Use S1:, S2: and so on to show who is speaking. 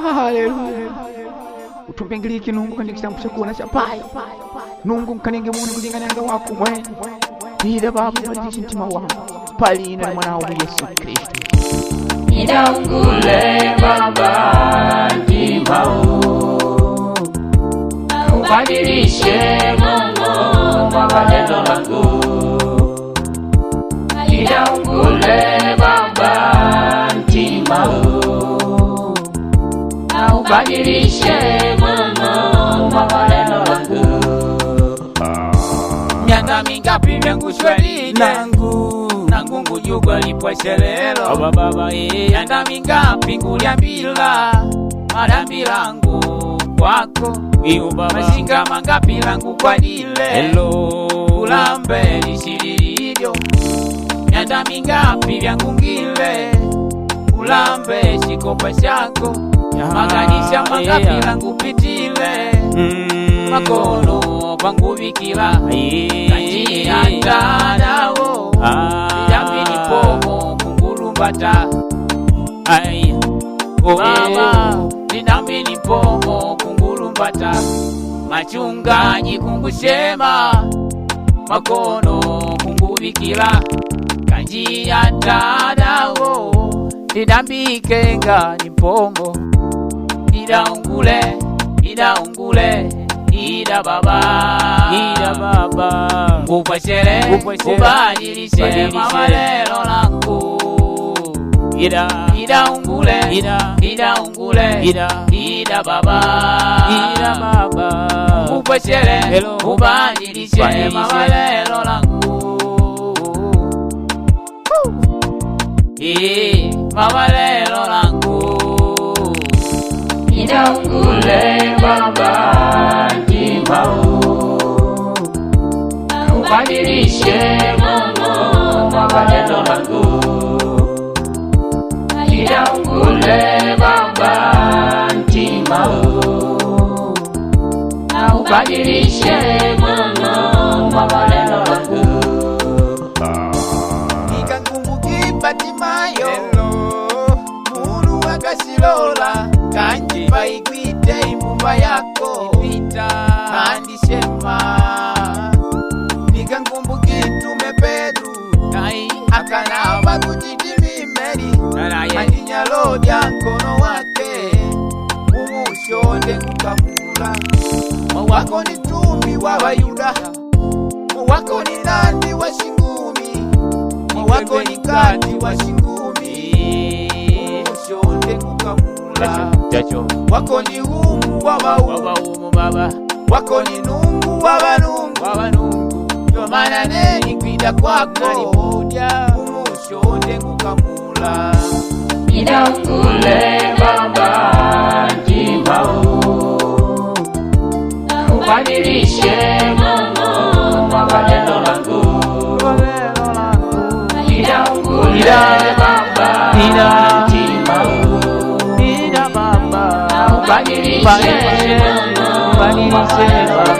S1: Haleluya. Utumbengili kinungu kandi kitambucha kuona chapai. Nungu kanenge munu kulingana nga wako mwe. Ida babu badilisha mtima wangu. Pali na mwana wa Yesu Kristo.
S2: Nidaungule Baba mtima huu, ubadilishe Mungu kwa neno langu. Nidaungule Baba mtima huu, ubadilishe Mungu kwa neno langu. Miaka mingapi vyangu shwari nangu ngujugwa lipweshelelo baba yanda mingapi nguliambila madambi langu kwako mashinga mangapi langu kwa dile ulambe lishililio yanda mingapi vyangu ngile ulambe shikopa shako maganisha mangapi langu pitile makono pangu vikila kanji andadao Yamini pomo kungulumbata ay baba ninamini pomo kungulumbata machungaji kungushema makono kungubikila kanji ya dadao ninambikenga nipomo idaungule ida baba ngupweshere ubadilishe mamalelo langu idaungule ida baba ngupweshere ubadilishe mamalelo langu mamalelo langu idaungule baba mtima huu, ubadilishe Mungu kwa neno langu. Idaungule baba mtima huu, ubadilishe Mungu kwa neno langu.
S3: Nikankumbuki Batimayo munu wakasilola kanji baikwite imumba yako kandi shema. Nikankumbuki Mtume Petro akanamba kuchitimimeli andinyalo lya nkono wake umushonde kukamula. Mwako ni tumi wa Bayuda, mwako ni nandi wa shingumi, mwako ni kati wa shingumi umushonde kukamula. Wako ni umu wa baumu baba, wako ni nungu wa banungu, yomana neni kwida kwako umushonde kukamula.
S2: Idaungule baba mtima huu, ubadilishe Mungu kwa neno langu. Idaungule baba mtima huu, ubadilishe Mungu kwa neno langu.